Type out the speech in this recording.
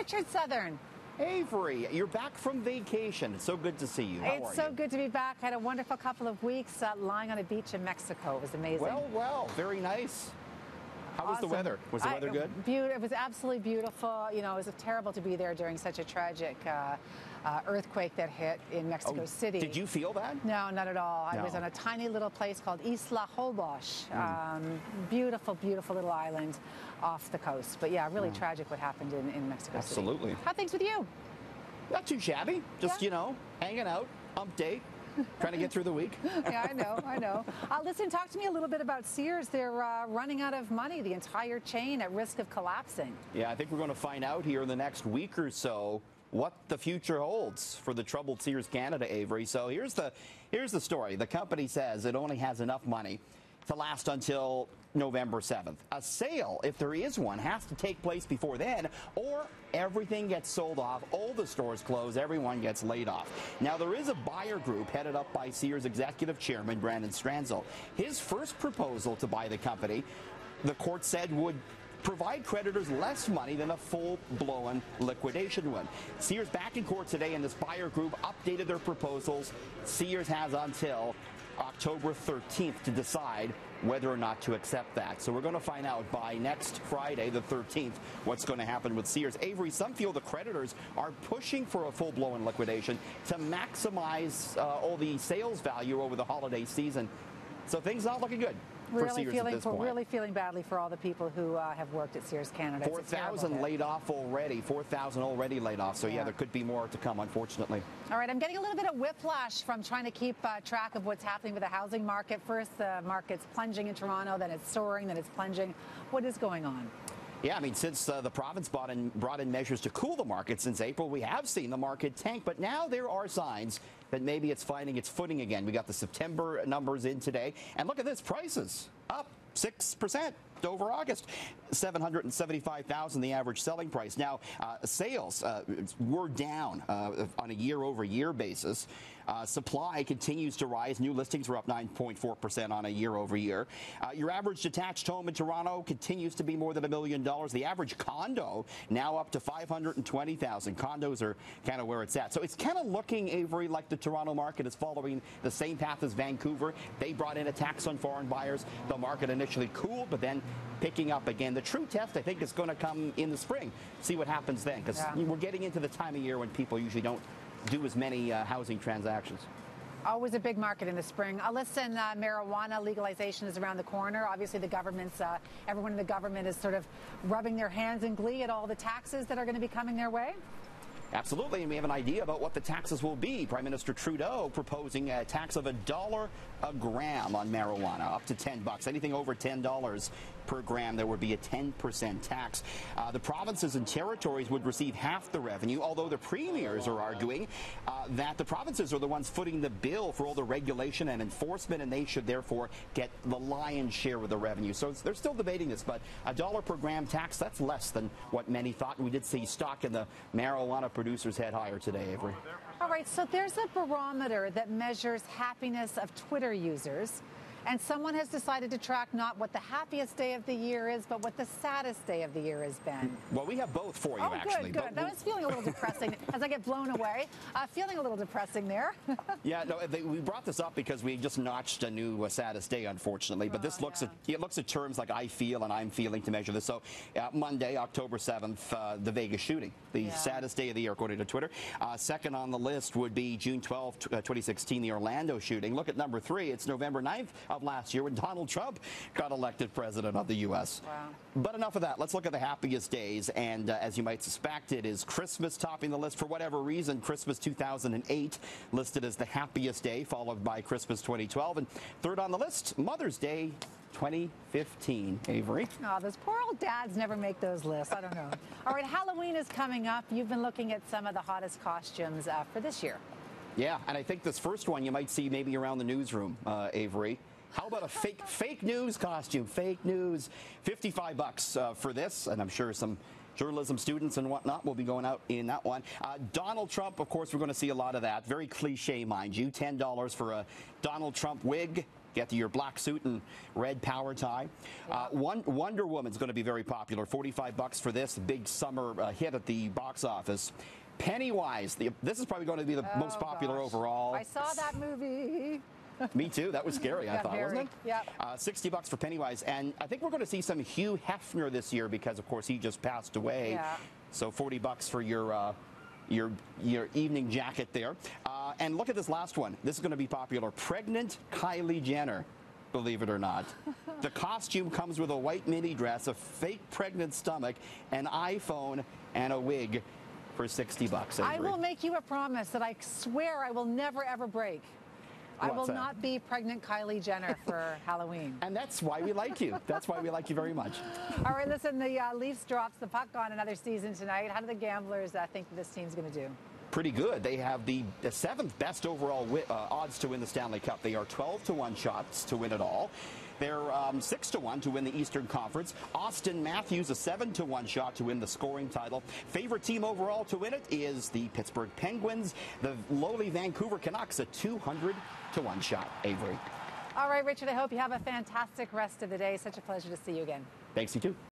Richard Southern. Avery, you're back from vacation. It's so good to see you. How are you? It's so good to be back. I had a wonderful couple of weeks lying on a beach in Mexico. It was amazing. Well, very nice. How was the weather? Was the weather good? It was absolutely beautiful. You know, it was terrible to be there during such a tragic earthquake that hit in Mexico City. Did you feel that? No, not at all. No. I was on a tiny little place called Isla Holbox. Beautiful, beautiful little island off the coast. But yeah, really tragic what happened in Mexico City. Absolutely. How are things with you? Not too shabby. Just, hanging out, hump day. Trying to get through the week. Yeah, I know. Listen, talk to me a little bit about Sears. They're running out of money, the entire chain at risk of collapsing. Yeah, I think we're going to find out here in the next week or so what the future holds for the troubled Sears Canada, Avery. So here's the story. The company says it only has enough money to last until November 7th. A sale, if there is one, has to take place before then, or everything gets sold off, all the stores close, everyone gets laid off. Now, there is a buyer group headed up by Sears executive chairman Brandon Stranzel. His first proposal to buy the company, the court said, would provide creditors less money than a full-blown liquidation would. Sears back in court today, and this buyer group updated their proposals. Sears has until October 13th to decide whether or not to accept that. So we're going to find out by next Friday, the 13th, what's going to happen with Sears. Avery, some feel the creditors are pushing for a full-blown liquidation to maximize all the sales value over the holiday season. So things not looking good. Really feeling badly for all the people who have worked at Sears Canada. 4,000 laid off already. 4,000 already laid off. So yeah, there could be more to come, unfortunately. All right, I'm getting a little bit of whiplash from trying to keep track of what's happening with the housing market. First, the market's plunging in Toronto, then it's soaring, then it's plunging. What is going on? Yeah, I mean, since the province brought in measures to cool the market since April, we have seen the market tank. But now there are signs that maybe it's finding its footing again. We got the September numbers in today. And look at this, prices up 6% over August. $775,000 the average selling price. Now, sales were down on a year-over-year basis. Supply continues to rise. New listings were up 9.4% on a year-over-year. Your average detached home in Toronto continues to be more than $1 million. The average condo now up to $520,000. Condos are kind of where it's at. So it's kind of looking, Avery, like the Toronto market is following the same path as Vancouver. They brought in a tax on foreign buyers. The market initially cooled, but then picking up again. The true test, I think, is going to come in the spring. See what happens then, because we're getting into the time of year when people usually don't do as many housing transactions. Always a big market in the spring. Listen, marijuana legalization is around the corner. Obviously, everyone in the government is sort of rubbing their hands in glee at all the taxes that are going to be coming their way. Absolutely, and we have an idea about what the taxes will be. Prime Minister Trudeau proposing a tax of $1 a gram on marijuana, up to $10. Anything over $10 per gram, there would be a 10% tax. The provinces and territories would receive half the revenue, although the premiers are arguing that the provinces are the ones footing the bill for all the regulation and enforcement, and they should therefore get the lion's share of the revenue. So they're still debating this, but $1 per gram tax, that's less than what many thought. We did see stock in the marijuana producers head higher today, Avery. All right, so there's a barometer that measures happiness of Twitter users. And someone has decided to track not what the happiest day of the year is, but what the saddest day of the year has been. Well, we have both for you, actually. Good. That was feeling a little depressing as I get blown away. Feeling a little depressing there. Yeah, no, we brought this up because we just notched a new saddest day, unfortunately. But this looks at terms like I feel and I'm feeling to measure this. So Monday, October 7th, the Vegas shooting, the saddest day of the year, according to Twitter. Second on the list would be June 12th, 2016, the Orlando shooting. Look at number 3. It's November 9th. Of last year when Donald Trump got elected president of the U.S. Wow. But enough of that. Let's look at the happiest days. And as you might suspect, it is Christmas topping the list for whatever reason. Christmas 2008 listed as the happiest day, followed by Christmas 2012. And third on the list, Mother's Day 2015. Avery? Oh, those poor old dads never make those lists. I don't know. All right, Halloween is coming up. You've been looking at some of the hottest costumes for this year. Yeah, and I think this first one you might see maybe around the newsroom, Avery. How about a fake news costume? Fake news. $55 for this, and I'm sure some journalism students and whatnot will be going out in that one. Donald Trump, of course, we're going to see a lot of that. Very cliche, mind you. $10 for a Donald Trump wig. Get your black suit and red power tie. Wonder Woman's going to be very popular. $45 for this big summer hit at the box office. Pennywise, this is probably going to be the most popular overall. I saw that movie. Me too. That was scary, I thought, wasn't it? Yep. $60 for Pennywise. And I think we're going to see some Hugh Hefner this year because, of course, he just passed away. Yeah. So $40 for your evening jacket there. And look at this last one. This is going to be popular. Pregnant Kylie Jenner, believe it or not. The costume comes with a white mini dress, a fake pregnant stomach, an iPhone, and a wig for $60. I will make you a promise that I swear I will never, ever break. I will not be pregnant Kylie Jenner for Halloween. And that's why we like you. That's why we like you very much. All right, listen, the Leafs drops the puck on another season tonight. How do the gamblers think that this team's going to do? Pretty good. They have the seventh best overall odds to win the Stanley Cup. They are 12-1 shots to win it all. They're 6-1 to win the Eastern Conference. Austin Matthews, a 7-1 shot to win the scoring title. Favorite team overall to win it is the Pittsburgh Penguins. The lowly Vancouver Canucks, a 200-1 shot. Avery. All right, Richard, I hope you have a fantastic rest of the day. Such a pleasure to see you again. Thanks, you too.